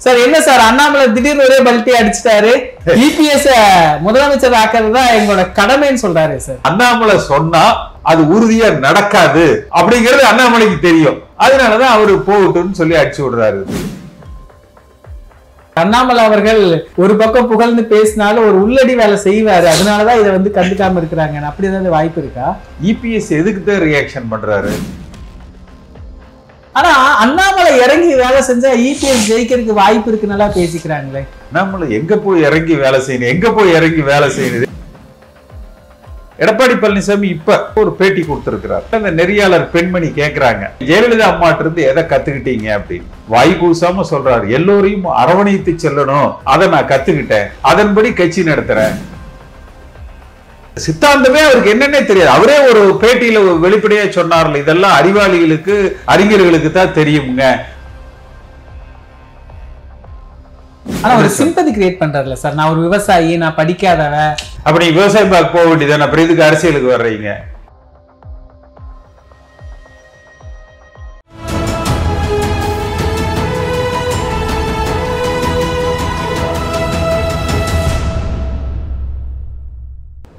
Sir என்ன sir Annamalai திடீர்னு ஒரே பல்ட்டி அடிச்சிட்டாரு. இபிஎஸ் முதலமைச்சர் ஆக்கிறது தான் எங்களோட கடமைன்னு சொல்றாரு சார். அண்ணாமலை சொன்னா அது உறுதியா நடக்காது அப்படிங்கிறது அண்ணாமலைக்கு தெரியும். அதனாலதான் அவரு போகட்டும்னு சொல்லி அடிச்சு விடுறாரு. அண்ணாமலை அவர்கள் ஒரு பக்கம் புகழ்ந்து பேசினாலும் ஒரு உள்ளடி வேலை செய்வாரு. அதனாலதான் இதை வந்து கண்டுக்காம இருக்கிறாங்க. அப்படி ஏதாவது வாய்ப்பு இருக்கா? இபிஎஸ் எதுக்கு தான் ரியாக்ஷன் பண்றாரு? ஆனா அண்ணாமலை இறங்கி வேலை செஞ்சா இபிஎஸ் ஜெயிக்கிறதுக்கு வாய்ப்பு இருக்கு நல்லா பேசிக்கிறாங்களே. அண்ணாமலை எங்க போய் இறங்கி வேலை செய்யணும், எங்க போய் இறங்கி வேலை செய்யணும்? எடப்பாடி பழனிசாமி இப்ப ஒரு பேட்டி கொடுத்திருக்கிறார். அந்த நெறியாளர் பெண்மணி கேட்கிறாங்க, ஜெயலலிதா அம்மாட்ட இருந்து எதை கத்துக்கிட்டீங்க அப்படின்னு. வாய் கூசாம சொல்றாரு, எல்லோரையும் அரவணைத்து செல்லணும், அதை நான் கத்துக்கிட்டேன், அதன்படி கட்சி நடத்துறேன். சித்தாந்தமே அவருக்கு என்னன்னே தெரியாது. அவரே ஒரு பேட்டியில வெளிப்படையா சொன்னார்ல, இதெல்லாம் அறிவாளிகளுக்கு அறிஞர்களுக்கு தான் தெரியுங்க. ஆனா ஒரு சிம்பதி கிரியேட் பண்றாருல சார். நான் ஒரு விவசாயி, நான் படிக்காதவன். அப்படி விவசாயம் பார்க்க போக வேண்டியதானே, அப்புறம் இதுக்கு அரசியலுக்கு வர்றீங்க?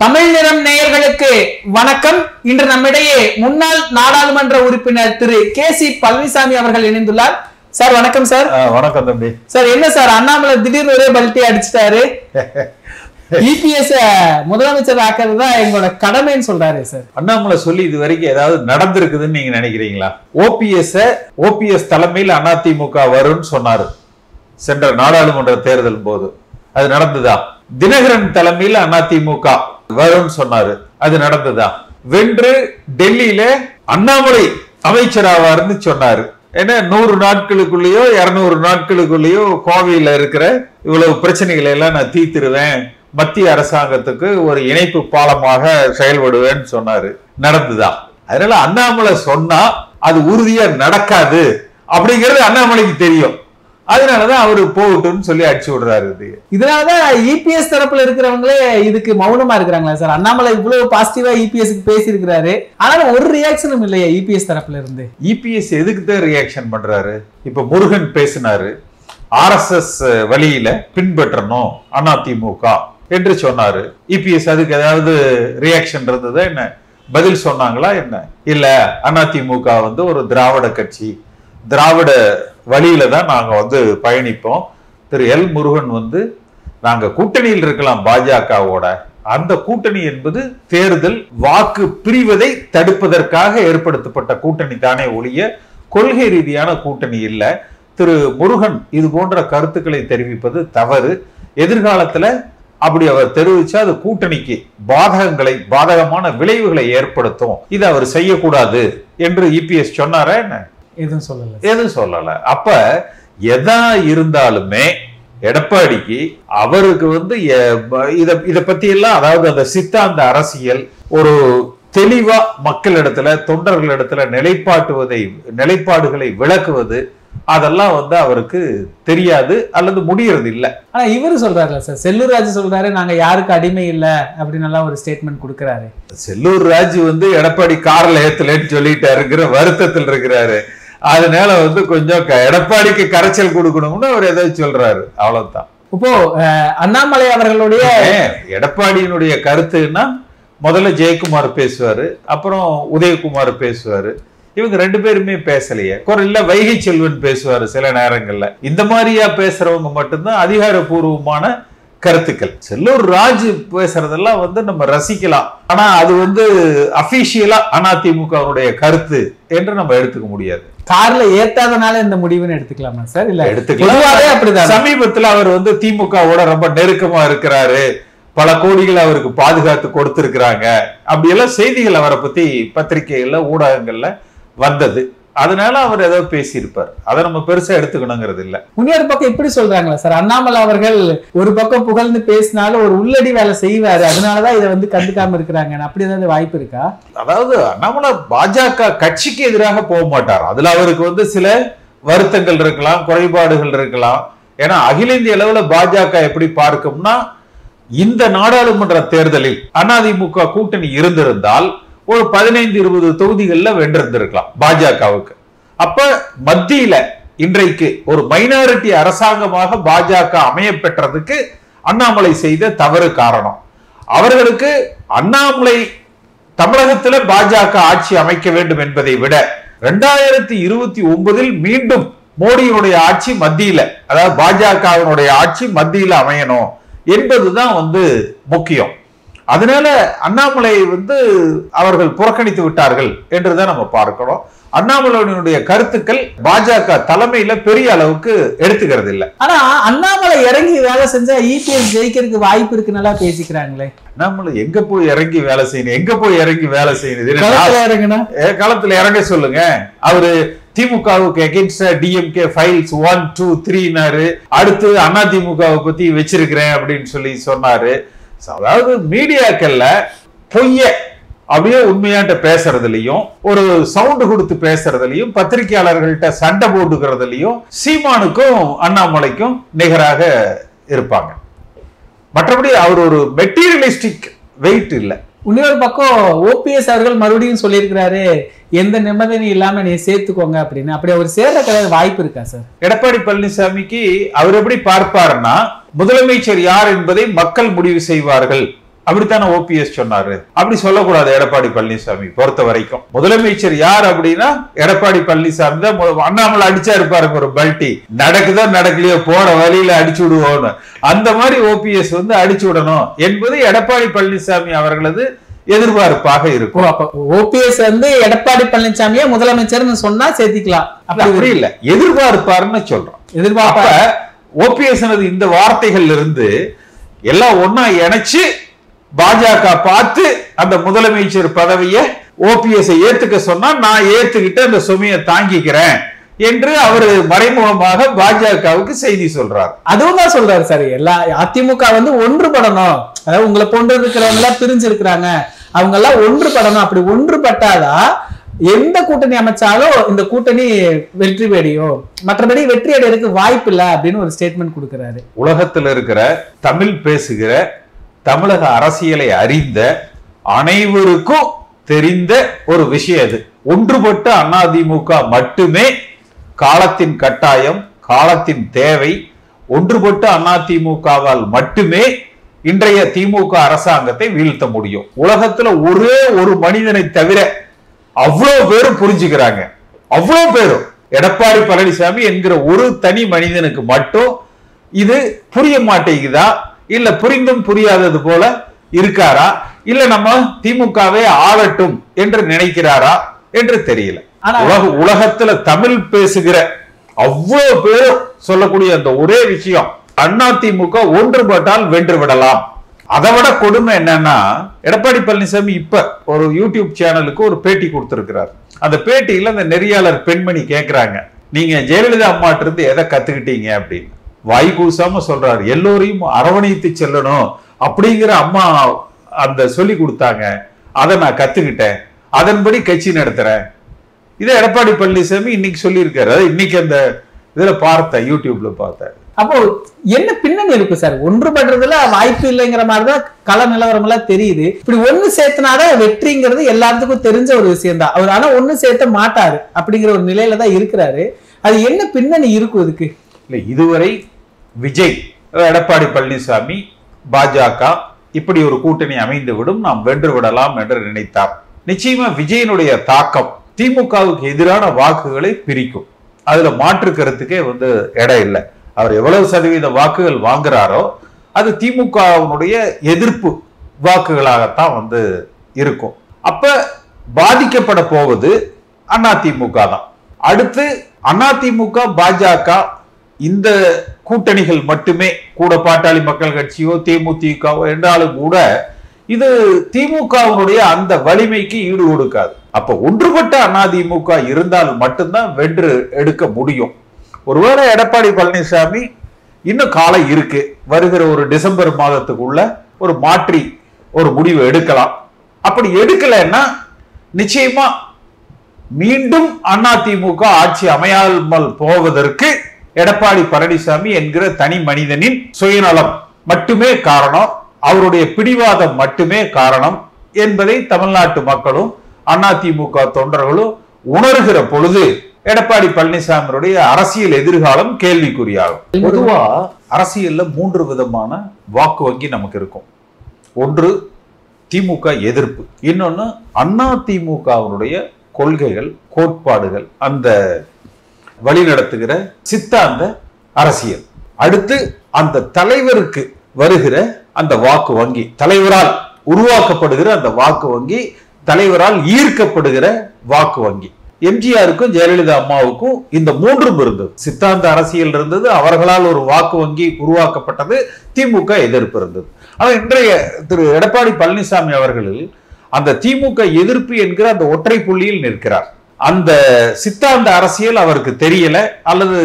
தமிழ் நிறம் நேயர்களுக்கு வணக்கம். இன்று நம்மிடையே முன்னாள் நாடாளுமன்ற உறுப்பினர் திரு கே.சி. பழனிசாமி அவர்கள் இணைந்துள்ளார். சார் வணக்கம் சார். வணக்கம் தம்பி. சார் என்ன சார் அண்ணாமலை திடீர்னு ஒரே பல்ட்டி அடிச்சிட்டாரு. இபிஎஸ் முதலமைச்சர் ஆக்கிறது தான் எங்களோட கடமைன்னு சொல்றாரு சார். அண்ணாமலை சொல்லி இது வரைக்கும் ஏதாவது நடந்திருக்குதுன்னு நீங்க நினைக்கிறீங்களா? ஓபிஎஸ் தலைமையில் அதிமுக வரும்னு சொன்னாரு சென்ற நாடாளுமன்ற தேர்தல் போது. அது நடந்ததா? தினகரன் தலைமையில் அதிமுக வரும்னு சொன்னாரு. அது நடந்ததா? வென்று டெல்லியில அண்ணாமலை அமைச்சராவார்னு சொன்னாரு. ஏன்னா 100 நாட்களுக்குள்ளேயோ 200 நாட்களுக்குள்ளேயோ கோவையில இருக்கிற இவ்வளவு பிரச்சனைகளை எல்லாம் நான் தீர்த்திருவேன், மத்திய அரசாங்கத்துக்கு ஒரு இணைப்பு பாலமாக செயல்படுவேன்னு சொன்னாரு. நடந்துதா? அதனால அண்ணாமலை சொன்னா அது உறுதியா நடக்காது அப்படிங்கிறது அண்ணாமலைக்கு தெரியும். அதனாலதான் அவரு போகட்டும்னு சொல்லி அடிச்சு விடுறாரு. இதனாலதான் இபிஎஸ் தரப்புல இருக்கிறவங்களே இதுக்கு மௌனமா இருக்கிறாங்களா சார்? அண்ணாமலை இவ்வளவு பாசிட்டிவா இபிஎஸ்க்கு பேசி இருக்கிறாரு, ஆனாலும் ஒரு ரியாக்ஷனும் இல்லையா இபிஎஸ் தரப்புல இருந்து? இபிஎஸ் எதுக்கு தான் ரியாக்ஷன் பண்றாரு? இப்ப முருகன் பேசினாரு, ஆர்எஸ்எஸ் வழியில பின்பற்றணும் அதிமுக என்று சொன்னாரு. இபிஎஸ் அதுக்கு ஏதாவது ரியாக்ஷன் இருந்ததா என்ன? பதில் சொன்னாங்களா என்ன? இல்ல, அதிமுக வந்து ஒரு திராவிட கட்சி, திராவிட வழியில தான் நாங்க பயணிப்போம். திரு எல் முருகன் நாங்க கூட்டணியில் இருக்கலாம் பாஜகவோட, அந்த கூட்டணி என்பது தேர்தல் வாக்கு பிரிவதை தடுப்பதற்காக ஏற்படுத்தப்பட்ட கூட்டணி தானே ஒழிய கொள்கை ரீதியான கூட்டணி இல்ல. திரு முருகன் இது போன்ற கருத்துக்களை தெரிவிப்பது தவறு. எதிர்காலத்துல அப்படி அவர் தெரிவிச்சா அது கூட்டணிக்கு பாதகமான விளைவுகளை ஏற்படுத்தும், இதை அவர் செய்யக்கூடாது என்று இபிஎஸ் சொன்னாரா என்ன? எதுவும் சொல்லல. அப்ப எதா இருந்தாலுமே எடப்பாடிக்கு அவருக்கு இத பத்தி எல்லாம், அதாவது அந்த சித்தாந்த அரசியல் ஒரு தெளிவா மக்களிடத்துல தொண்டர்களிடத்துல நிலைப்பாடுகளை விளக்குவது அதெல்லாம் அவருக்கு தெரியாது அல்லது முடியறது இல்ல. ஆனா இவரு சொல்றாருல சார், செல்லூர் ராஜு சொல்றாரு நாங்க யாருக்கு அடிமை இல்ல அப்படின்னு ஒரு ஸ்டேட்மெண்ட் கொடுக்கிறாரு. செல்லூர் ராஜு எடப்பாடி கார்ல ஏத்தலன்னு சொல்லிட்டாருங்கிற வருத்தத்தில் இருக்கிறாரு. அதனால கொஞ்சம் எடப்பாடிக்கு கரைச்சல் கொடுக்கணும்னு அவர் ஏதாவது சொல்றாரு, அவ்வளவுதான். இப்போ அண்ணாமலை அவர்களுடைய எடப்பாடியினுடைய கருத்துன்னா முதல்ல ஜெயக்குமார் பேசுவாரு, அப்புறம் உதயகுமார் பேசுவாரு. இவங்க 2 பேருமே பேசலையே. இல்ல வைகை செல்வன் பேசுவாரு சில நேரங்கள்ல. இந்த மாதிரியா பேசுறவங்க மட்டும்தான் அதிகாரப்பூர்வமான கருத்துக்கள். செல்லூர் ராஜு பேசுறதெல்லாம் நம்ம ரசிக்கலாம், ஆனா அது அபிஷியலா அதிமுகவுடைய கருத்து என்று நம்ம எடுத்துக்க முடியாது. கார்ல ஏத்தாதனால இந்த முடிவுன்னு எடுத்துக்கலாமா சார்? இல்ல எடுத்துக்கலாம். அப்படிதான். சமீபத்துல அவர் திமுகவோட ரொம்ப நெருக்கமா இருக்கிறாரு, பல கோடிகள் அவருக்கு பாதுகாத்து கொடுத்திருக்கிறாங்க, அப்படியெல்லாம் செய்திகள் அவரை பத்தி பத்திரிகைகள்ல ஊடகங்கள்ல வந்தது. அதனால அவர் ஏதோ பேசியிருப்பார், அதை நம்ம பெருசா எடுத்துக்கணுங்கிறது இல்ல. இன்னொரு பக்கம் இப்படி சொல்றாங்களா சார், அண்ணாமலை அவர்கள் ஒரு பக்கம் புகழ்ந்து பேசினாலும் ஒரு உள்ளடி வேலை செய்வாரு, அதனாலதான் இதை கண்டுக்காம இருக்கிறாங்க. அப்படி ஏதாவது வாய்ப்பு இருக்கா? அதாவது அண்ணாமலை பாஜக கட்சிக்கு எதிராக போக மாட்டார். அதுல அவருக்கு சில வருத்தங்கள் இருக்கலாம், குறைபாடுகள் இருக்கலாம். ஏன்னா அகில இந்திய அளவுல பாஜக எப்படி பார்க்கும்னா, இந்த நாடாளுமன்ற தேர்தலில் அதிமுக கூட்டணி இருந்திருந்தால் ஒரு 15-20 தொகுதிகள்ல வென்றிருந்திருக்கலாம் பாஜகவுக்கு. அப்ப மத்தியில இன்றைக்கு ஒரு மைனாரிட்டி அரசாங்கமாக பாஜக அமைய பெற்றதுக்கு அண்ணாமலை செய்த தவறு காரணம். அவர்களுக்கு அண்ணாமலை தமிழகத்தில் பாஜக ஆட்சி அமைக்க வேண்டும் என்பதை விட 2029 மீண்டும் மோடியினுடைய ஆட்சி மத்தியில, அதாவது பாஜகவினுடைய ஆட்சி மத்தியில அமையணும் என்பதுதான் முக்கியம். அதனால அண்ணாமலை அவர்கள் புறக்கணித்து விட்டார்கள் என்றுதான் நம்ம பார்க்கிறோம். அண்ணாமலையினுடைய கருத்துக்கள் பாஜக தலைமையில பெரிய அளவுக்கு எடுத்துக்கிறது இல்ல. ஆனா அண்ணாமலை இறங்கி வேலை செஞ்சா இபிஎஸ் ஜெயிக்கிறதுக்கு வாய்ப்பு இருக்கு, நல்லா பேசிக்கிறாங்களே. அண்ணாமலை எங்க போய் இறங்கி வேலை செய்யணும், எங்க போய் இறங்கி வேலை செய்யணும், களத்துல இறங்க சொல்லுங்க. அவரு திமுகவுக்கு எகென்ஸ்டா டிஎம்கே ஃபைல்ஸ் 1, 2, 3 அடுத்து அதிமுகவை பத்தி வச்சிருக்கிறேன் அப்படின்னு சொன்னாரு. அதாவது மீடியாக்கள்ல பொய்ய அப்படியே உண்மையாட்ட பேசுறதுலயும், ஒரு சவுண்ட் கொடுத்து பேசுறதுலயும், பத்திரிகையாளர்கள்ட்ட சண்டை போட்டுக்கிறதுலயும் சீமானுக்கும் அண்ணாமலைக்கும் நிகராக இருப்பாங்க. மற்றபடி அவர் ஒரு மெட்டீரியலிஸ்டிக் வெயிட் இல்ல. இன்னொரு பக்கம் ஓபிஎஸ் அவர்கள் மறுபடியும் சொல்லியிருக்கிறாரு, எந்த நிபந்தனையும் இல்லாம நீ சேர்த்துக்கோங்க அப்படின்னு. அப்படி அவர் சேர்ற வாய்ப்பு இருக்கா சார்? எடப்பாடி பழனிசாமிக்கு அவர் எப்படி பார்ப்பாருன்னா, முதலமைச்சர் யார் என்பதை மக்கள் முடிவு செய்வார்கள் அப்படித்தானே ஓபிஎஸ் சொன்னாரு. அப்படி சொல்லக்கூடாது. எடப்பாடி பழனிசாமி பொறுத்த வரைக்கும் முதலமைச்சர் யார் அப்படின்னா எடப்பாடி பழனிசாமி தான். அண்ணாமலை அடிச்சா இருப்பாருங்க ஒரு பல்ட்டி, நடக்குதோ நடக்கலையோ போற வழியில அடிச்சு விடுவோம்னு, அந்த மாதிரி ஓபிஎஸ் அடிச்சு விடணும் என்பது எடப்பாடி பழனிசாமி அவர்களது எதிர்பார்ப்பாக இருக்கும். ஓபிஎஸ் எடப்பாடி பழனிசாமியே முதலமைச்சர்னு சொன்னா சேர்த்திக்கலாம், அப்படி இல்ல, எதிர்பார்ப்பாருன்னு சொல்றோம். எதிர்பார்ப்ப ஓபிஎஸ் இந்த வார்த்தைகள் இருந்து எல்லாம் ஒன்னா இணைச்சு பாஜக பார்த்து அந்த முதலமைச்சர் பதவியை ஓபிஎஸ் ஏத்துக்க சொன்னா நான் ஏத்துக்கிட்டு அந்த சுமையை தாங்கிக்கிறேன் என்று அவரு மறைமுகமாக பாஜகவுக்கு செய்தி சொல்றார். அதுவும் தான் சொல்றாரு சார். எல்லா அதிமுக ஒன்றுபடணும், அதாவது உங்களை போன்று இருக்கிறவங்க எல்லாம் பிரிஞ்சு இருக்கிறாங்க, அவங்க எல்லாம் ஒன்றுபடணும். அப்படி ஒன்றுபட்டாதான் எந்த கூட்டணி அமைச்சாலும் இந்த கூட்டணி வெற்றி பெறியும், மற்றபடி வெற்றி அடைறதுக்கு வாய்ப்பு இல்லை அப்படின்னு ஒரு ஸ்டேட்மெண்ட் கொடுக்கிறாரு. உலகத்தில் இருக்கிற தமிழ் பேசுகிற தமிழக அரசியலை அறிந்த அனைவருக்கும் தெரிந்த ஒரு விஷயம் அது. ஒன்றுபட்ட அதிமுக மட்டுமே காலத்தின் கட்டாயம், காலத்தின் தேவை. ஒன்றுபட்ட அதிமுகவால் மட்டுமே இன்றைய திமுக அரசாங்கத்தை வீழ்த்த முடியும். உலகத்துல ஒரே ஒரு மனிதனை தவிர அவ்வளவு பேரும் புரிஞ்சுக்கிறாங்க. அவ்வளவு பேரும் எடப்பாடி பழனிசாமி என்கிற ஒரு தனி மனிதனுக்கு மட்டும் இது புரிய மாட்டேங்குதா, இல்ல புரிந்தும் புரியாதது போல இருக்காரா, இல்ல நம்ம திமுகவே ஆளட்டும் என்று நினைக்கிறாரா என்று தெரியல. உலகத்துல தமிழ் பேசுகிற அவ்வளவு பேரும் சொல்லக்கூடிய அந்த ஒரே விஷயம், அதிமுக ஒன்றுபட்டால் வென்று விடலாம். அதை விட கொடுமை என்னன்னா, எடப்பாடி பழனிசாமி இப்ப ஒரு யூடியூப் சேனலுக்கு ஒரு பேட்டி கொடுத்திருக்கிறார். அந்த பேட்டியில அந்த நெறியாளர் பெண்மணி கேட்கிறாங்க, நீங்க ஜெயலலிதா அம்மாட்ட இருந்து எதை கத்துக்கிட்டீங்க அப்படின்னு. வாய் கூசாம சொல்றாரு, எல்லோரையும் அரவணைத்து செல்லணும் அப்படிங்கிற அம்மா அந்த சொல்லி கொடுத்தாங்க, அதை நான் கத்துக்கிட்டேன், அதன்படி கட்சி நடத்துறேன். இதை எடப்பாடி பழனிசாமி இன்னைக்கு சொல்லியிருக்காரு. இன்னைக்கு அந்த இதுல பார்த்தேன், யூடியூப்ல பார்த்தேன். அப்போ என்ன பின்னணி இருக்கு சார்? ஒன்றுபடுறதுல வாய்ப்பு இல்லைங்கிற மாதிரிதான் கள நிலவரம் எல்லாம் தெரியுது. இப்படி ஒண்ணு சேர்த்தனாதான் வெற்றிங்கிறது எல்லாத்துக்கும் தெரிஞ்ச ஒரு விஷயம் தான். அவர் ஆனா ஒண்ணு சேர்த்த மாட்டாரு அப்படிங்கிற ஒரு நிலையில தான் இருக்கிறாரு. அது என்ன பின்னணி இருக்கும் இதுக்கு? இல்ல, இதுவரை விஜய், எடப்பாடி பழனிசாமி, பாஜக இப்படி ஒரு கூட்டணி அமைந்து விடும், நாம் வென்று விடலாம் என்று நினைத்தார். நிச்சயமா விஜயனுடைய தாக்கம் திமுகவுக்கு எதிரான வாக்குகளை பிரிக்கும். அதுல மாற்று கருத்துக்கே இடம் இல்லை. அவர் எவ்வளவு சதவீத வாக்குகள் வாங்குறாரோ அது திமுகவுடைய எதிர்ப்பு வாக்குகளாகத்தான் இருக்கும். அப்ப பாதிக்கப்பட போவது அதிமுக தான். அடுத்து அதிமுக, பாஜக இந்த கூட்டணிகள் மட்டுமே, கூட பாட்டாளி மக்கள் கட்சியோ தேமுதிகவோ என்றாலும் கூட இது திமுகவுடைய அந்த வலிமைக்கு ஈடு கொடுக்காது. அப்ப ஒன்றுபட்ட அதிமுக இருந்தால் மட்டும்தான் வென்று எடுக்க முடியும். ஒருவேளை எடப்பாடி பழனிசாமி இன்னும் காலம் இருக்கு, வருகிற ஒரு டிசம்பர் மாதத்துக்குள்ள ஒரு மாற்றி ஒரு முடிவு எடுக்கலாம். அப்படி எடுக்கலைன்னா நிச்சயமா மீண்டும் அதிமுக ஆட்சி அமையாமல் போவதற்கு எடப்பாடி பழனிசாமி என்கிற தனி மனிதனின் சுயநலம் மட்டுமே காரணம், அவருடைய பிடிவாதம் மட்டுமே காரணம் என்பதை தமிழ்நாட்டு மக்களும் அதிமுக தொண்டர்களும் உணர்கிற பொழுது எடப்பாடி பழனிசாமியுடைய அரசியல் எதிர்காலம் கேள்விக்குறியாகும். பொதுவா அரசியல்ல 3 விதமான வாக்கு வங்கி நமக்கு இருக்கும். ஒன்று திமுக எதிர்ப்பு, இன்னொன்னு அண்ணா திமுகவினுடைய கொள்கைகள், கோட்பாடுகள், அந்த வழி நடத்துகிற சித்தாந்த அரசியல். அடுத்து அந்த தலைவருக்கு வருகிற அந்த வாக்கு வங்கி, தலைவரால் உருவாக்கப்படுகிற அந்த வாக்கு வங்கி, தலைவரால் ஈர்க்கப்படுகிற வாக்கு வங்கி. எம்ஜிஆருக்கும் ஜெயலலிதா அம்மாவுக்கும் இந்த 3ம் இருந்தது. சித்தாந்த அரசியல் இருந்தது, அவர்களால் ஒரு வாக்கு வங்கி உருவாக்கப்பட்டது, திமுக எதிர்ப்பு இருந்தது. ஆனால் இன்றைய திரு எடப்பாடி பழனிசாமி அவர்கள் அந்த திமுக எதிர்ப்பு என்கிற அந்த ஒற்றை புள்ளியில் நிற்கிறார். அந்த சித்தாந்த அரசியல் அவருக்கு தெரியல, அல்லது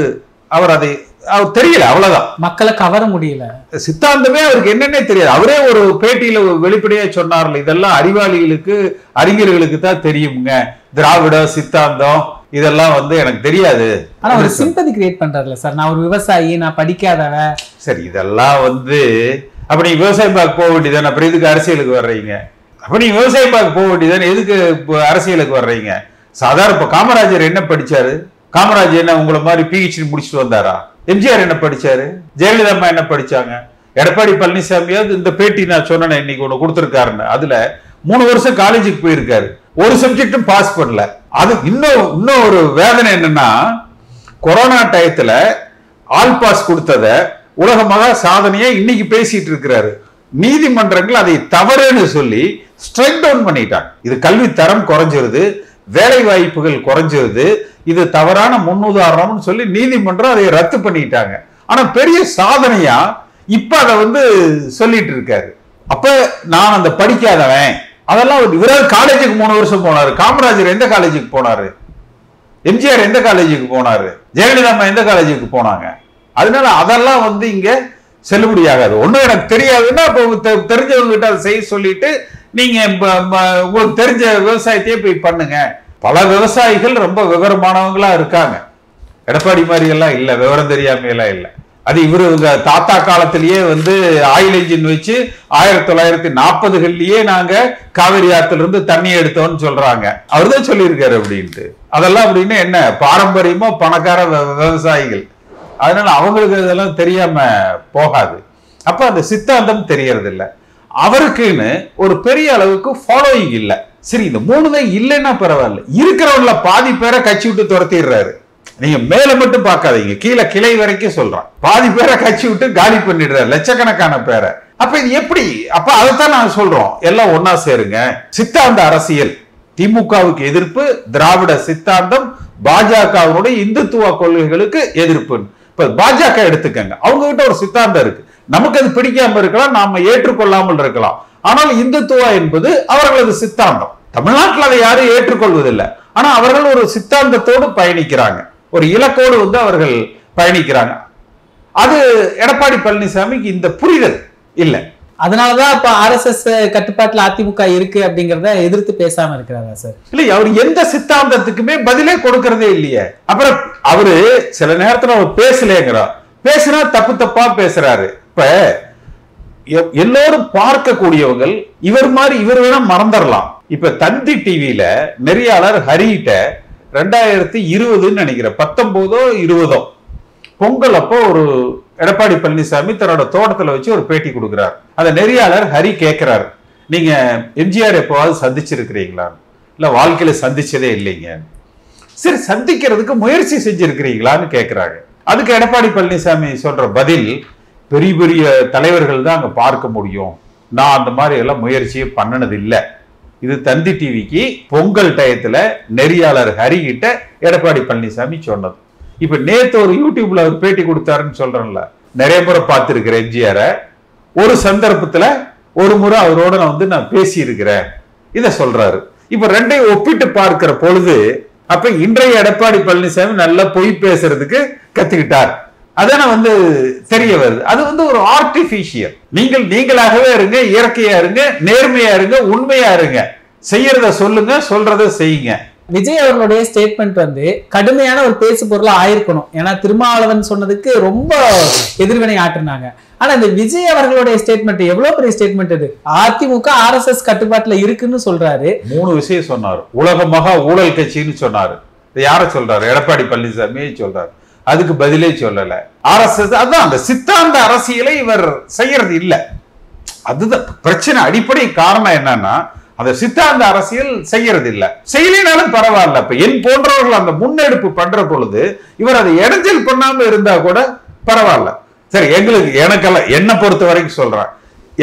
அவர் தெரியல, அவ்வளவுதான். மக்களை கவர முடியல. சித்தாந்தமே அவருக்கு என்னன்னே தெரியாது. அவரே ஒரு பேட்டியில வெளிப்படையா சொன்னார்ல, இதெல்லாம் அறிவாளிகளுக்கு, அறிஞர்களுக்கு தான் தெரியுங்க, திராவிட சித்தாந்தம் இதெல்லாம் எனக்கு தெரியாது. ஆனா ஒரு சிம்பதி கிரியேட் பண்றாருல சார், நான் ஒரு விவசாயி, நான் படிக்காதவன். சரி, இதெல்லாம் அப்ப நீங்க விவசாயம் பார்க்க போக வேண்டியதானே, அப்புறம் எதுக்கு அரசியலுக்கு வர்றீங்க? அப்ப நீங்க விவசாயம் பார்க்க போக வேண்டியதானே, எதுக்கு அரசியலுக்கு வர்றீங்க? சாதாரண இப்ப காமராஜர் என்ன படிச்சாரு? காமராஜர் என்ன உங்களை மாதிரி PhD முடிச்சுட்டு வந்தாரா? எம்ஜிஆர் என்ன படிச்சாரு? ஜெயலலிதா அம்மா என்ன படிச்சாங்க? எடப்பாடி பழனிசாமியாவது இந்த பேட்டி நான் சொன்னேன் இன்னைக்கு ஒண்ணு கொடுத்திருக்காருன்னு, அதுல 3 வருஷம் காலேஜுக்கு போயிருக்காரு, ஒரு சப்ஜெக்டும் பாஸ் பண்ணல. அது இன்னும் ஒரு வேதனை என்னன்னா, கொரோனா டயத்துல ஆல் பாஸ் கொடுத்தத உலக மகா சாதனையா இன்னைக்கு பேசிட்டு இருக்கிறாரு. நீதிமன்றங்கள் அதை தவறுன்னு சொல்லி ஸ்ட்ரைக் டவுன் பண்ணிட்டாங்க. இது கல்வி தரம் குறைஞ்சிருது, வேலை வாய்ப்புகள் குறைஞ்சிருது, இது தவறான முன்னுதாரணம்னு சொல்லி நீதிமன்றம் அதை ரத்து பண்ணிட்டாங்க. ஆனா பெரிய சாதனையா இப்ப அதை சொல்லிட்டு இருக்காரு. அப்ப நான் அந்த படிக்காதவன், அதெல்லாம் இவரால் காலேஜுக்கு 3 வருஷம் போனாரு. காமராஜர் எந்த காலேஜுக்கு போனாரு? எம்ஜிஆர் எந்த காலேஜுக்கு போனாரு? ஜெயலலிதா அம்மா எந்த காலேஜுக்கு போனாங்க? அதனால அதெல்லாம் இங்க செல்லுபடியாகாது. ஒண்ணும் எனக்கு தெரியாதுன்னா தெரிஞ்சவங்க கிட்ட அதை செய்ய சொல்லிட்டு நீங்க உங்களுக்கு தெரிஞ்ச விவசாயத்தையே போய் பண்ணுங்க. பல விவசாயிகள் ரொம்ப விவரமானவங்களா இருக்காங்க. எடப்பாடி மாதிரி எல்லாம் இல்ல, விவரம் தெரியாம எல்லாம் இல்ல. அது இவரு தாத்தா காலத்திலேயே ஆயில் என்ஜின் வச்சு 1940களிலேயே நாங்க காவிரி ஆத்துல இருந்து தண்ணி எடுத்தோம்னு சொல்றாங்க. அவர்தான் சொல்லியிருக்காரு அப்படின்ட்டு. அதெல்லாம் அப்படின்னு என்ன பாரம்பரியமா பணக்கார விவசாயிகள், அதனால அவங்களுக்கு இதெல்லாம் தெரியாம போகாது. அப்ப அந்த சித்தாந்தம் தெரியறது இல்லை. அவருக்குன்னு ஒரு பெரிய அளவுக்கு ஃபாலோயிங் இல்ல. சரி, இந்த 3 தான் இல்லைன்னா பரவாயில்ல, இருக்கிறவங்கள பாதி பேரை கட்சி விட்டு துரத்திடுறாரு. நீங்க மேல மட்டும் பார்க்காதீங்க, கீழே கிளை வரைக்கும் சொல்றான். பாதி பேரை கட்சி விட்டு காலி பண்ணிடுறாரு, லட்சக்கணக்கான பேரை. அப்ப இது எப்படி? அப்ப அதைத்தான் நான் சொல்றோம், எல்லாம் ஒன்னா சேருங்க. சித்தாந்த அரசியல், திமுகவுக்கு எதிர்ப்பு, திராவிட சித்தாந்தம், பாஜகவுடைய இந்துத்துவ கொள்கைகளுக்கு எதிர்ப்பு. இப்ப பாஜக எடுத்துக்கங்க, அவங்க கிட்ட ஒரு சித்தாந்தம் இருக்கு, நமக்கு அது பிடிக்காம இருக்கலாம், நாம ஏற்றுக்கொள்ளாமல் இருக்கலாம். ஆனால் இந்துத்துவா என்பது அவர்களது சித்தாந்தம். தமிழ்நாட்டில் அதை யாரும் ஏற்றுக்கொள்வதில்லை. ஆனா அவர்கள் ஒரு சித்தாந்தத்தோடு பயணிக்கிறாங்க, ஒரு இலக்கோடு அவர்கள் பயணிக்கிறாங்க. அது எடப்பாடி பழனிசாமிக்கு இந்த புரிதல் இல்லை. அதனாலதான் இப்ப RSS கட்டுப்பாட்டுல அதிமுக இருக்கு அப்படிங்கறத எதிர்த்து பேசாம இருக்கிறாரா சார்? இல்ல, அவர் எந்த சித்தாந்தத்துக்குமே பதிலே கொடுக்கறதே இல்லையே. அப்புறம் அவரு சில நேரத்துல அவர் பேசலேங்கிறார், பேசுனா தப்பு தப்பா பேசுறாரு. இப்ப எல்லோரும் பார்க்கக்கூடியவங்க இவர் மாதிரி இவர் வேணா மறந்துடலாம். இப்ப தந்தி டிவியில நெறியாளர் ஹரிகிட்ட 2020 நினைக்கிறேன் 19 20 பொங்கல் அப்போ ஒரு எடப்பாடி பழனிசாமி தன்னோட தோட்டத்துல வச்சு ஒரு பேட்டி கொடுக்கிறார். அந்த நெறியாளர் ஹரி கேட்கிறாரு, நீங்க எம்ஜிஆர் எப்பவாவது சந்திச்சிருக்கிறீங்களா? இல்ல வாழ்க்கையில சந்திச்சதே இல்லைங்க. சரி, சந்திக்கிறதுக்கு முயற்சி செஞ்சிருக்கிறீங்களான்னு கேட்கிறாங்க. அதுக்கு எடப்பாடி பழனிசாமி சொல்ற பதில், பெரிய பெரிய தலைவர்கள் தான் அங்க பார்க்க முடியும், நான் அந்த மாதிரி எல்லாம் முயற்சியே பண்ணனது இல்லை. இது தந்தி டிவிக்கு பொங்கல் டயத்துல நெறியாளர் ஹரி கிட்ட எடப்பாடி பழனிசாமி சொன்னது. இப்ப நேத்து ஒரு யூடியூப்ல அவர் பேட்டி கொடுத்தாருன்னு சொல்றேன்ல, நிறைய முறை பார்த்திருக்கிறேன் எம்ஜிஆர. ஒரு சந்தர்ப்பத்துல ஒரு முறை அவரோட நான் பேசி இருக்கிறேன், இத சொல்றாரு. இப்ப ரெண்டையும் ஒப்பிட்டு பார்க்கிற பொழுது அப்ப இன்றைய எடப்பாடி பழனிசாமி நல்லா பொய் பேசுறதுக்கு கத்துக்கிட்டார். அதான தெரிய வருது. அது ஒரு ஆர்டிபிஷியல். நீங்களாகவே இருங்க, இயற்கையா இருங்க, நேர்மையா இருங்க, உண்மையா இருங்க, செய்யறத சொல்லுங்க, சொல்றத செய்யுங்க. விஜய் அவர்களுடைய ஸ்டேட்மெண்ட் கடுமையான ஒரு பேசு பொருளா ஆயிருக்கணும். ஏன்னா திருமாவளவன் சொன்னதுக்கு ரொம்ப எதிர்வினை ஆற்றினாங்க. ஆனா இந்த விஜய் அவர்களுடைய ஸ்டேட்மெண்ட் எவ்வளவு பெரிய ஸ்டேட்மெண்ட் இது. அதிமுக RSS கட்டுப்பாட்டுல இருக்குன்னு சொல்றாரு. 3 விஷயம் சொன்னாரு. உலக மகா ஊழல் கட்சின்னு சொன்னாரு. யார சொல்றாரு? எடப்பாடி பழனிசாமியை சொல்றாரு. அதுக்கு பதிலே சொல்லல. RSS அதான் அந்த சித்தாந்த அரசியலை இவர் செய்யறது இல்ல. அதுதான் பிரச்சனை. அடிப்படை காரணம் என்னன்னா அந்த சித்தாந்த அரசியல் செய்யறது இல்ல. செய்யலினாலும் பரவாயில்ல. இப்ப என் போன்றவர்கள் அந்த முன்னெடுப்பு பண்ற பொழுது இவர் அதை இடைஞ்சல் பண்ணாம இருந்தா கூட பரவாயில்ல. சரி, எனக்கெல்லாம் என்ன பொறுத்த வரைக்கும் சொல்றேன்,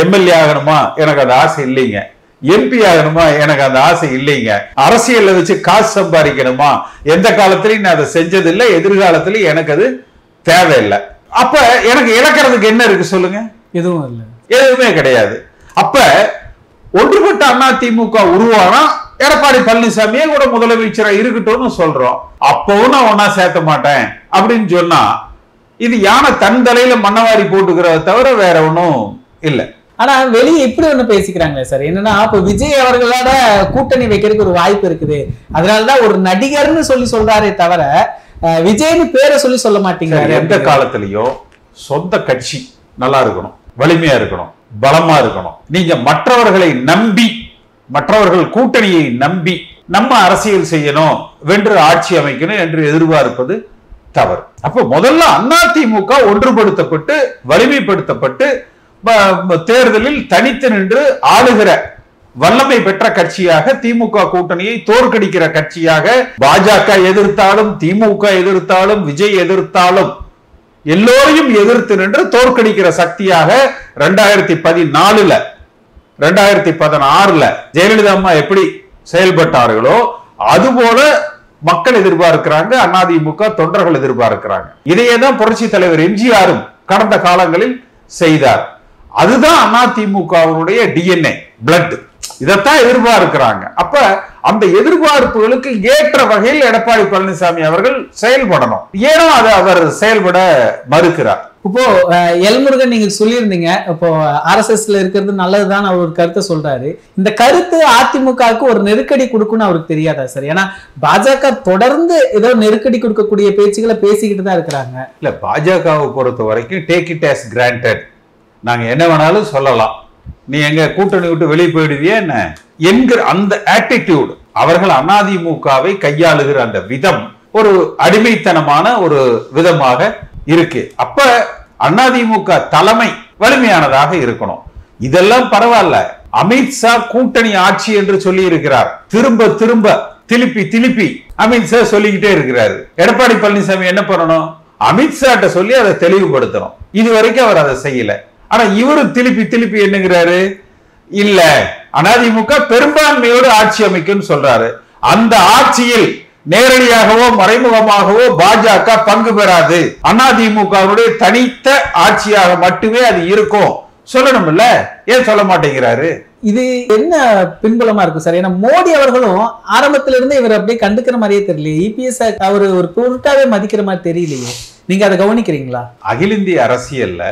எம்எல்ஏ ஆகணுமா எனக்கு அந்த ஆசை இல்லைங்க, எம்பி ஆகணுமா எனக்கு அந்த ஆசை இல்லைங்க, அரசியல்ல வச்சு காசு சம்பாதிக்கணுமா எந்த காலத்திலையும் நான் அதை செஞ்சதில்லை, எதிர்காலத்திலையும் எனக்கு அது தேவையில்லை. அப்ப எனக்கு இழக்கிறதுக்கு என்ன இருக்கு சொல்லுங்க? எதுவும் இல்லை, எதுவுமே கிடையாது. அப்ப ஒன்றுபட்ட அதிமுக உருவானா எடப்பாடி பழனிசாமியே கூட முதலமைச்சரா இருக்கட்டும்னு சொல்றோம். அப்பவும் நான் ஒன்னா சேர்த்த மாட்டேன் அப்படின்னு சொன்னா இது யானை தன் தலையில மண்ணவாரி போட்டுக்கிறத தவிர வேற ஒன்னும் இல்ல. ஆனா வெளியே இப்படி ஒண்ணு பேசிக்கிறாங்களே சார், என்னன்னா இப்ப விஜய் அவர்களோட கூட்டணி வைக்கிறதுக்கு ஒரு வாய்ப்பு இருக்குது, அதனாலதான் ஒரு நடிகர்னு சொல்றாரே தவிர விஜய்னு பேரை சொல்ல மாட்டேங்கிறாரு. எந்த காலத்திலயும் சொந்த கட்சி நல்லா இருக்கணும், வலிமையா இருக்கணும், பலமா இருக்கணும். நீங்க மற்றவர்களை நம்பி, மற்றவர்கள் கூட்டணியை நம்பி நம்ம அரசியல் செய்யணும், வென்று ஆட்சி அமைக்கணும் என்று எதிர்பார்ப்பது தவறு. அப்ப முதல்ல அதிமுக ஒன்றுபடுத்தப்பட்டு வலிமைப்படுத்தப்பட்டு தேர்தலில் தனித்து நின்று ஆளுகிற வல்லமை பெற்ற கட்சியாக, திமுக கூட்டணியை தோற்கடிக்கிற கட்சியாக, பாஜக எதிர்த்தாலும் திமுக எதிர்த்தாலும் விஜய் எதிர்த்தாலும் எல்லோரையும் எதிர்த்து நின்று தோற்கடிக்கிற சக்தியாக 2014 2016 ஜெயலலிதா அம்மா எப்படி செயல்பட்டார்களோ அதுபோல மக்கள் எதிர்பார்க்கிறாங்க, அதிமுக தொண்டர்கள் எதிர்பார்க்கிறாங்க. இதையேதான் புரட்சி தலைவர் எம்ஜிஆரும் கடந்த காலங்களில் செய்தார். அதுதான் அதிமுகவுடைய டிஎன்ஏ, பிளட். இதைத்தான் எதிர்பார்க்கிறாங்க. அப்ப அந்த எதிர்பார்ப்புகளுக்கு ஏற்ற வகையில் எடப்பாடி பழனிசாமி அவர்கள் செயல்படணும். ஏனோ அதை அவர் செயல்பட மறுக்கிறார். இப்போ எல்முருகன் நீங்க சொல்லியிருந்தீங்க, இப்போ RSSல இருக்கிறது நல்லதுதான் அவர் ஒரு கருத்தை சொல்றாரு. இந்த கருத்து அதிமுகவுக்கு ஒரு நெருக்கடி கொடுக்கும்னு அவருக்கு தெரியாதா சார்? ஏன்னா பாஜக தொடர்ந்து ஏதோ நெருக்கடி கொடுக்கக்கூடிய பேச்சுக்களை பேசிக்கிட்டு தான் இருக்கிறாங்க. இல்ல, பாஜகவை பொறுத்த வரைக்கும் டேக் இட் ஆஸ் கிராண்டட், நாங்க என்ன வேணாலும் சொல்லலாம், நீ எங்க கூட்டணி விட்டு வெளியே போயிடுவியா என்ன என்கிற அந்த ஆட்டிடியூட், அவர்கள் அதிமுகவை கையாளுகிற அந்த விதம் ஒரு அடிமைத்தனமான ஒரு விதமாக இருக்கு. அப்ப அதிமுக தலைமை வலிமையானதாக இருக்கணும். இதெல்லாம் பரவாயில்ல. அமித்ஷா கூட்டணி ஆட்சி என்று சொல்லி இருக்கிறார். திரும்ப திரும்ப திருப்பி அமித்ஷா சொல்லிக்கிட்டே இருக்கிறாரு. எடப்பாடி பழனிசாமி என்ன பண்ணணும்? அமித்ஷாட்ட சொல்லி அதை தெளிவுபடுத்தணும். இதுவரைக்கும் அவர் அதை செய்யல. ஆனா இவரு திருப்பி என்னங்கிறாரு, இல்ல அதிமுக பெரும்பான்மையோடு ஆட்சி அமைக்கும் சொல்றாரு. அந்த ஆட்சியில் நேரடியாகவோ மறைமுகமாகவோ பாஜக பங்கு பெறாது, அதிமுகவுடைய தனித்த ஆட்சியாக மட்டுமே அது இருக்கும் சொல்லணும் இல்ல? ஏன் சொல்ல மாட்டேங்கிறாரு? இது என்ன பின்புலமா இருக்கு சார்? ஏன்னா மோடி அவர்களும் ஆரம்பத்தில இருந்து இவர் அப்படியே கண்டுக்கிற மாதிரியே தெரியல, EPS அவர் ஒரு பொருட்டாவே மதிக்கிற மாதிரி தெரியலையே. நீங்க அதை கவனிக்கிறீங்களா? அகில இந்திய அரசியல்ல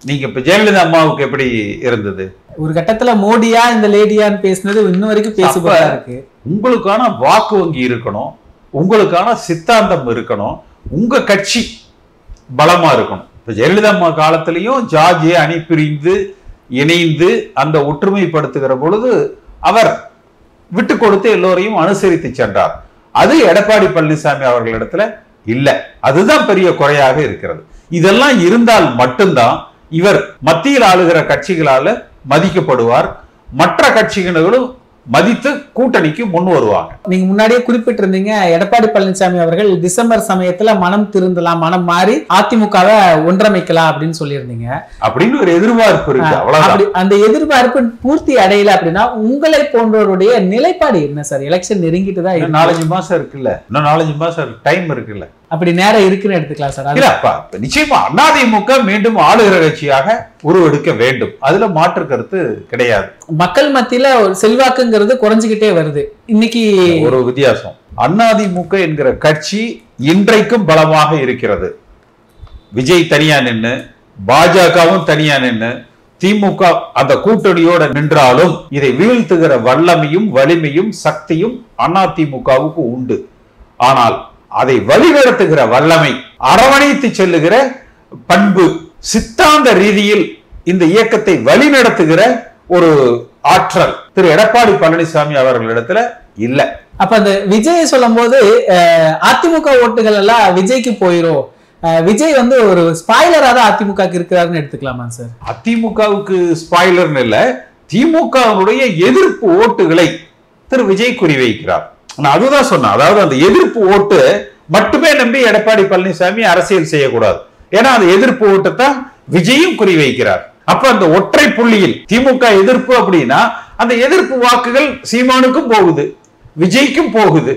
நீங்க இப்ப ஜெயலலிதா அம்மாவுக்கு எப்படி இருந்தது? ஒரு கட்டத்துல மோடியா இந்த லேடியான்னு பேசினது இன்னும் வரைக்கும் பேசப்பட்டா இருக்கு. உங்களுக்கான வாக்கு வங்கி இருக்கணும், உங்களுக்கான சித்தாந்தம் இருக்கணும், உங்க கட்சி பலமா இருக்கணும். இப்ப ஜெயலலிதா அம்மா காலத்திலையும் ஜார்ஜ் அணி பிரிந்து இணைந்து அந்த ஒற்றுமைப்படுத்துகிற பொழுது அவர் விட்டு கொடுத்து எல்லோரையும் அனுசரித்து சென்றார். அது எடப்பாடி பழனிசாமி அவர்களிடத்துல இல்ல. அதுதான் பெரிய குறையாக இருக்கிறது. இதெல்லாம் இருந்தால் மட்டும்தான் இவர் மத்தியில் ஆளுகிற கட்சிகளால மதிக்கப்படுவார், மற்ற கட்சிகளும் மதித்து கூட்டணிக்கு முன் வருவாங்க. நீங்க முன்னாடியே குறிப்பிட்டிருந்தீங்க, எடப்பாடி பழனிசாமி அவர்கள் டிசம்பர் சமயத்துல மனம் திருந்தலாம், மனம் மாறி அதிமுகவை ஒன்றமைக்கலாம் அப்படின்னு சொல்லியிருந்தீங்க. அப்படின்னு ஒரு எதிர்பார்ப்பு இருக்கு. அவ்வளவு. அந்த எதிர்பார்ப்பு பூர்த்தி அடையல அப்படின்னா உங்களை போன்றவருடைய நிலைப்பாடு என்ன சார்? எலெக்ஷன் நெருங்கிட்டு தான் 4-5 மாசம் இருக்குல்ல, இன்னும் 4-5 மாசம் டைம் இருக்குல்ல. அப்படி நேரம் இருக்குன்னு எடுத்துக்கலாம் சார். நிச்சயமா அதிமுக மீண்டும் ஆளுகிற கட்சியாக உருவெடுக்க வேண்டும், அதுல மாற்று கருத்து கிடையாது. மக்கள் மத்தியில செல்வாக்குங்கிறது குறைஞ்சுக்கிட்டே வருது. இன்னைக்கு ஒரு வித்தியாசம், அதிமுக என்கிற கட்சி இன்றைக்கும் பலமாக இருக்கிறது. விஜய் தனியா நின்று, பாஜகவும் தனியா நின்று, திமுக அந்த கூட்டணியோட நின்றாலும் இதை வீழ்த்துகிற வல்லமையும் வலிமையும் சக்தியும் அதிமுகவுக்கு உண்டு. ஆனால் அதை வழிநடத்துகிற வல்லமை, அரவணைத்து செல்லுகிற பண்பு, சித்தாந்த ரீதியில் இந்த இயக்கத்தை வழிநடத்துகிற ஒரு ஆற்றல் திரு எடப்பாடி பழனிசாமி அவர்களிடத்துல இல்ல. அப்ப அந்த விஜய் சொல்லும் போது அதிமுக ஓட்டுகள் எல்லாம் விஜய்க்கு போயிரும், விஜய் வந்து ஒரு ஸ்பாய்லரா தான் அதிமுக இருக்கிறாருன்னு எடுத்துக்கலாமா சார்? அதிமுகவுக்கு ஸ்பாய்லர்னு இல்ல, திமுகவுடைய எதிர்ப்பு ஓட்டுகளை திரு விஜய் குறிவைக்கிறார். நான் அதுதான் சொன்னேன். அதாவது அந்த எதிர்ப்பு ஓட்டு மட்டுமே நம்பி எடப்பாடி பழனிசாமி அரசியல் செய்யக்கூடாது. ஏன்னா அந்த எதிர்ப்பு ஓட்டத்தான் விஜயும் குறிவைக்கிறார். அப்ப அந்த ஒற்றை புள்ளியில் திமுக எதிர்ப்பு அப்படின்னா அந்த எதிர்ப்பு வாக்குகள் சீமானுக்கும் போகுது, விஜய்க்கும் போகுது,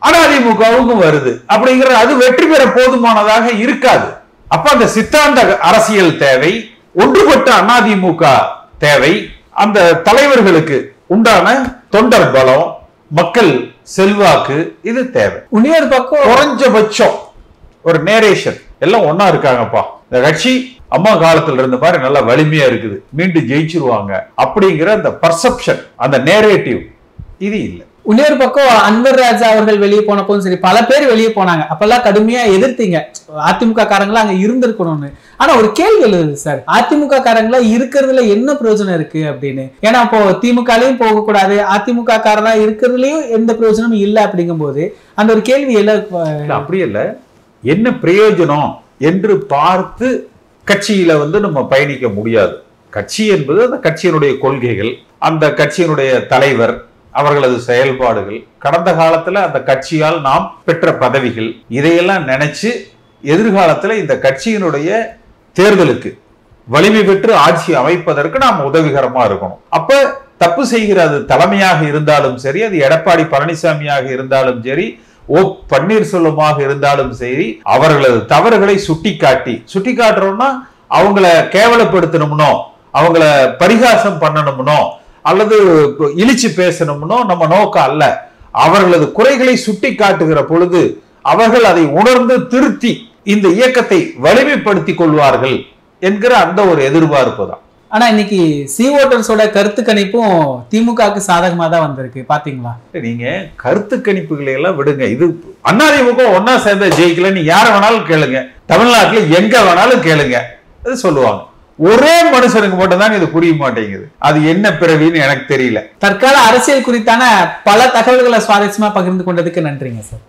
அதிமுகவுக்கும் வருது. அப்படிங்கிற அது வெற்றி பெற போதுமானதாக இருக்காது. அப்ப அந்த சித்தாந்த அரசியல் தேவை, ஒன்றுபட்ட அதிமுக தேவை, அந்த தலைவர்களுக்கு உண்டான தொண்டர் பலம், மக்கள் செல்வாக்கு, இது தேவை. இன்னொரு பக்கம் குறைஞ்சபட்சம் ஒரு நேரேஷன் எல்லாம் ஒன்னா இருக்காங்கப்பா, இந்த கட்சி அம்மா காலத்துல இருந்த மாதிரி நல்லா வலிமையா இருக்குது, மீண்டும் ஜெயிச்சிருவாங்க அப்படிங்கிற அந்த பர்செப்ஷன், அந்த நேரேட்டிவ் இது இல்லை. இன்னொரு பக்கம் அன்வர் ராஜா அவர்கள் வெளியே போனப்போதும் சரி, பல பேர் வெளியே போனாங்க, அப்பெல்லாம் கடுமையா எதிர்த்தீங்க அதிமுக காரங்களா அங்க இருந்திருக்கணும்னு. ஆனா ஒரு கேள்வி எழுது சார், அதிமுக காரங்களா இருக்கிறதுல என்ன பிரயோஜனம் இருக்கு அப்படின்னு. ஏன்னா இப்போ திமுகலையும் போக கூடாது, அதிமுக காரங்களா இருக்கிறதுலயும் எந்த பிரயோஜனமும் இல்லை. அப்படிங்கும் போது அந்த ஒரு கேள்வி அப்படி இல்ல, என்ன பிரயோஜனம் என்று பார்த்து கட்சியில வந்து நம்ம பயணிக்க முடியாது. கட்சி என்பது அந்த கட்சியினுடைய கொள்கைகள், அந்த கட்சியினுடைய தலைவர், அவர்களது செயல்பாடுகள், கடந்த காலத்துல அந்த கட்சியால் நாம் பெற்ற பதவிகள், இதையெல்லாம் நினைச்சு எதிர்காலத்துல இந்த கட்சியினுடைய தேர்தலுக்கு வலிமை பெற்று ஆட்சி அமைப்பதற்கு நாம் உதவிகரமா இருக்கணும். அப்ப தப்பு செய்கிற அது தலைமையாக இருந்தாலும் சரி, அது எடப்பாடி பழனிசாமியாக இருந்தாலும் சரி, ஓ பன்னீர்செல்வமாக இருந்தாலும் சரி, அவர்களது தவறுகளை சுட்டி காட்டுறோம்னா அவங்கள கேவலப்படுத்தணும்னோ, அவங்கள பரிகாசம் பண்ணணும்னோ, அல்லது இழிச்சு பேசணும்னோ நம்ம நோக்கம் அல்ல. அவர்களது குறைகளை சுட்டி காட்டுகிற பொழுது அவர்கள் அதை உணர்ந்து திருத்தி இந்த இயக்கத்தை வலிமைப்படுத்திக் கொள்வார்கள் என்கிற அந்த ஒரு எதிர்பார்ப்பு தான். ஆனா இன்னைக்கு சி ஓட்டர்ஸோட கருத்து கணிப்பும் திமுகவுக்கு சாதகமா தான் வந்திருக்கு, பாத்தீங்களா? நீங்க கருத்து கணிப்புகளை எல்லாம் விடுங்க. இது அதிமுக ஒன்னா சேர்ந்த ஜெயிக்கல, நீ யார வேணாலும் கேளுங்க, தமிழ்நாட்டுல எங்க வேணாலும் கேளுங்க, அது சொல்லுவாங்க. ஒரே மனுஷனுக்கு மட்டும் தான் இது புரிய மாட்டேங்குது, அது என்ன பிறவின்னு எனக்கு தெரியல. தற்கால அரசியல் குறித்தான பல தகவல்களை சுவாரஸ்யமா பகிர்ந்து கொண்டதுக்கு நன்றிங்க சார்.